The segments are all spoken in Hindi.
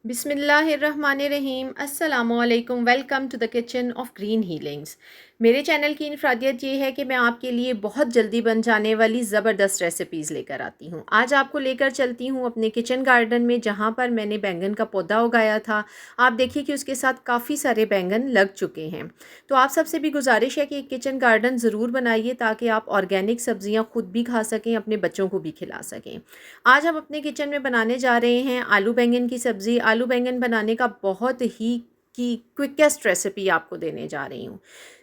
बिस्मिल्लाहिर्रहमानिर्रहीम अस्सलामुअलैकुम। Welcome to the kitchen of green healings. मेरे चैनल की इनफरादियत ये है कि मैं आपके लिए बहुत जल्दी बन जाने वाली ज़बरदस्त रेसिपीज़ लेकर आती हूँ। आज आपको लेकर चलती हूँ अपने किचन गार्डन में, जहाँ पर मैंने बैंगन का पौधा उगाया था। आप देखिए कि उसके साथ काफ़ी सारे बैंगन लग चुके हैं। तो आप सबसे भी गुजारिश है कि एक किचन गार्डन ज़रूर बनाइए ताकि आप ऑर्गेनिक सब्ज़ियाँ खुद भी खा सकें, अपने बच्चों को भी खिला सकें। आज हम अपने किचन में बनाने जा रहे हैं आलू बैंगन की सब्ज़ी। आलू बैंगन बनाने का बहुत ही क्विकेस्ट रेसिपी आपको देने जा रही हूँ।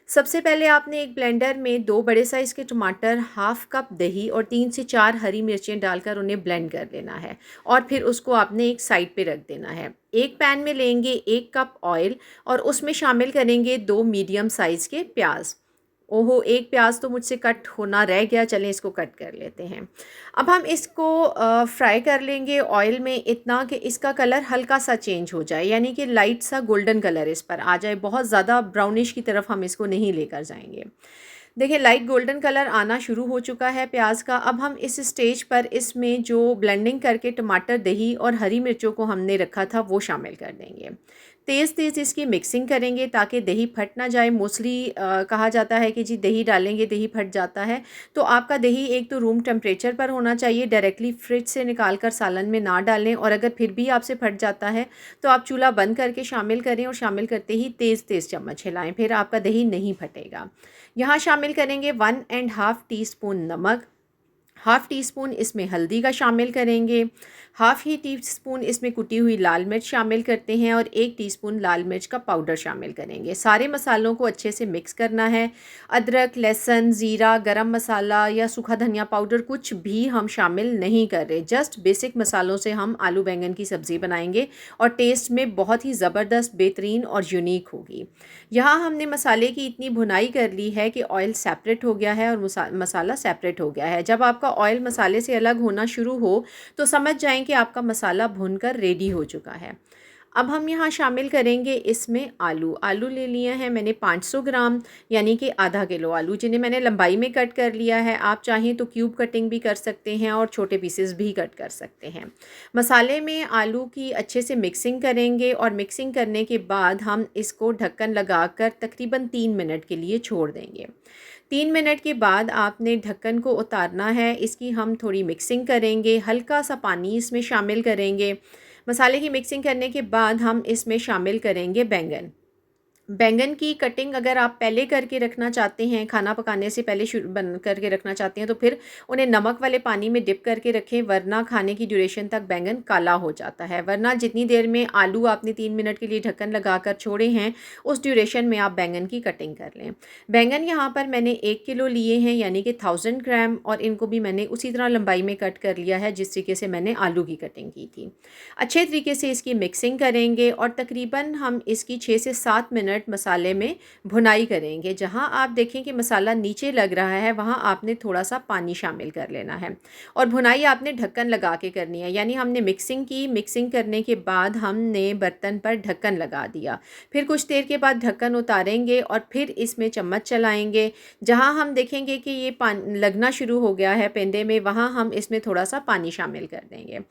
सबसे पहले आपने एक ब्लेंडर में 2 बड़े साइज़ के टमाटर, हाफ़ कप दही और 3 से 4 हरी मिर्चें डालकर उन्हें ब्लेंड कर लेना है और फिर उसको आपने एक साइड पे रख देना है। एक पैन में लेंगे 1 कप ऑयल और उसमें शामिल करेंगे 2 मीडियम साइज़ के प्याज। ओहो! एक प्याज तो मुझसे कट होना रह गया, चलें इसको कट कर लेते हैं। अब हम इसको फ्राई कर लेंगे ऑयल में इतना कि इसका कलर हल्का सा चेंज हो जाए, यानी कि लाइट सा गोल्डन कलर इस पर आ जाए। बहुत ज़्यादा ब्राउनिश की तरफ हम इसको नहीं लेकर जाएंगे। देखिए लाइट गोल्डन कलर आना शुरू हो चुका है प्याज का। अब हम इस स्टेज पर इसमें जो ब्लेंडिंग करके टमाटर, दही और हरी मिर्चों को हमने रखा था वो शामिल कर देंगे। तेज़ तेज़ इसकी मिक्सिंग करेंगे ताकि दही फट ना जाए। मोस्टली कहा जाता है कि जी दही डालेंगे दही फट जाता है, तो आपका दही एक तो रूम टेम्परेचर पर होना चाहिए, डायरेक्टली फ्रिज से निकाल कर सालन में ना डालें। और अगर फिर भी आपसे फट जाता है तो आप चूल्हा बंद करके शामिल करें और शामिल करते ही तेज़ तेज़ चम्मच हिलाएं, फिर आपका दही नहीं फटेगा। यहाँ शामिल करेंगे 1 एंड हाफ़ टी स्पून नमक, हाफ़ टी स्पून इसमें हल्दी का शामिल करेंगे, हाफ़ ही टी स्पून इसमें कुटी हुई लाल मिर्च शामिल करते हैं और 1 टीस्पून लाल मिर्च का पाउडर शामिल करेंगे। सारे मसालों को अच्छे से मिक्स करना है। अदरक, लहसुन, ज़ीरा, गरम मसाला या सूखा धनिया पाउडर कुछ भी हम शामिल नहीं कर रहे। जस्ट बेसिक मसालों से हम आलू बैंगन की सब्ज़ी बनाएंगे और टेस्ट में बहुत ही ज़बरदस्त, बेहतरीन और यूनिक होगी। यहाँ हमने मसाले की इतनी भुनाई कर ली है कि ऑयल सेपरेट हो गया है और मसाला सेपरेट हो गया है। जब आपका ऑयल मसाले से अलग होना शुरू हो तो समझ जाएं कि आपका मसाला भुनकर रेडी हो चुका है। अब हम यहाँ शामिल करेंगे इसमें आलू। आलू ले लिए हैं मैंने 500 ग्राम, यानी कि आधा किलो आलू, जिन्हें मैंने लंबाई में कट कर लिया है। आप चाहें तो क्यूब कटिंग भी कर सकते हैं और छोटे पीसेस भी कट कर सकते हैं। मसाले में आलू की अच्छे से मिक्सिंग करेंगे और मिक्सिंग करने के बाद हम इसको ढक्कन लगाकर तकरीबन 3 मिनट के लिए छोड़ देंगे। 3 मिनट के बाद आपने ढक्कन को उतारना है। इसकी हम थोड़ी मिक्सिंग करेंगे, हल्का सा पानी इसमें शामिल करेंगे। मसाले की मिक्सिंग करने के बाद हम इसमें शामिल करेंगे बैंगन। बैंगन की कटिंग अगर आप पहले करके रखना चाहते हैं, खाना पकाने से पहले शुरू बन करके रखना चाहते हैं, तो फिर उन्हें नमक वाले पानी में डिप करके रखें, वरना खाने की ड्यूरेशन तक बैंगन काला हो जाता है। वरना जितनी देर में आलू आपने 3 मिनट के लिए ढक्कन लगाकर छोड़े हैं, उस ड्यूरेशन में आप बैंगन की कटिंग कर लें। बैंगन यहाँ पर मैंने 1 किलो लिए हैं, यानी कि 1000 ग्राम, और इनको भी मैंने उसी तरह लंबाई में कट कर लिया है जिस तरीके से मैंने आलू की कटिंग की थी। अच्छे तरीके से इसकी मिक्सिंग करेंगे और तकरीबन हम इसकी 6 से 7 मिनट मसाले में भुनाई करेंगे। जहां आप देखें कि मसाला नीचे लग रहा है, वहां आपने थोड़ा सा पानी शामिल कर लेना है और भुनाई आपने ढक्कन लगा के करनी है। यानी हमने मिक्सिंग की, मिक्सिंग करने के बाद हमने बर्तन पर ढक्कन लगा दिया, फिर कुछ देर के बाद ढक्कन उतारेंगे और फिर इसमें चम्मच चलाएंगे। जहां हम देखेंगे कि ये पानी लगना शुरू हो गया है पेंदे में, वहां हम इसमें थोड़ा सा पानी शामिल कर देंगे।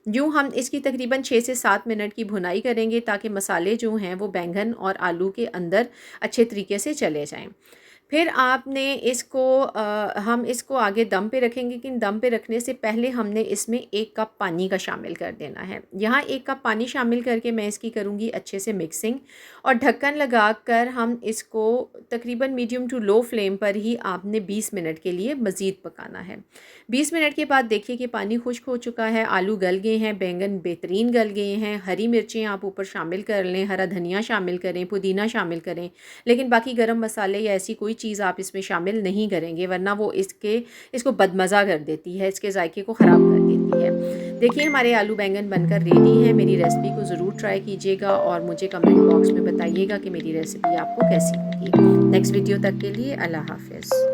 यूँ हम इसकी तकरीबन 6 से 7 मिनट की भुनाई करेंगे ताकि मसाले जो हैं वो बैंगन और आलू के अंदर अच्छे तरीके से चले जाएं। फिर आपने इसको हम इसको आगे दम पे रखेंगे, लेकिन दम पे रखने से पहले हमने इसमें 1 कप पानी का शामिल कर देना है। यहाँ 1 कप पानी शामिल करके मैं इसकी करूँगी अच्छे से मिक्सिंग और ढक्कन लगाकर हम इसको तकरीबन मीडियम टू लो फ्लेम पर ही आपने 20 मिनट के लिए मज़ीद पकाना है। 20 मिनट के बाद देखिए कि पानी खुश्क हो चुका है, आलू गल गए हैं, बैंगन बेहतरीन गल गए हैं। हरी मिर्चें आप ऊपर शामिल कर लें, हरा धनिया शामिल करें, पुदीना शामिल करें, लेकिन बाकी गरम मसाले या ऐसी कोई चीज़ आप इसमें शामिल नहीं करेंगे, वरना वो इसको बदमज़ा कर देती है, इसके जायके को ख़राब कर देती है। देखिए हमारे आलू बैंगन बनकर रेडी हैं। मेरी रेसिपी को ज़रूर ट्राई कीजिएगा और मुझे कमेंट बॉक्स में बताइएगा कि मेरी रेसिपी आपको कैसी लगी। नेक्स्ट वीडियो तक के लिए अल्लाह हाफ़िज़।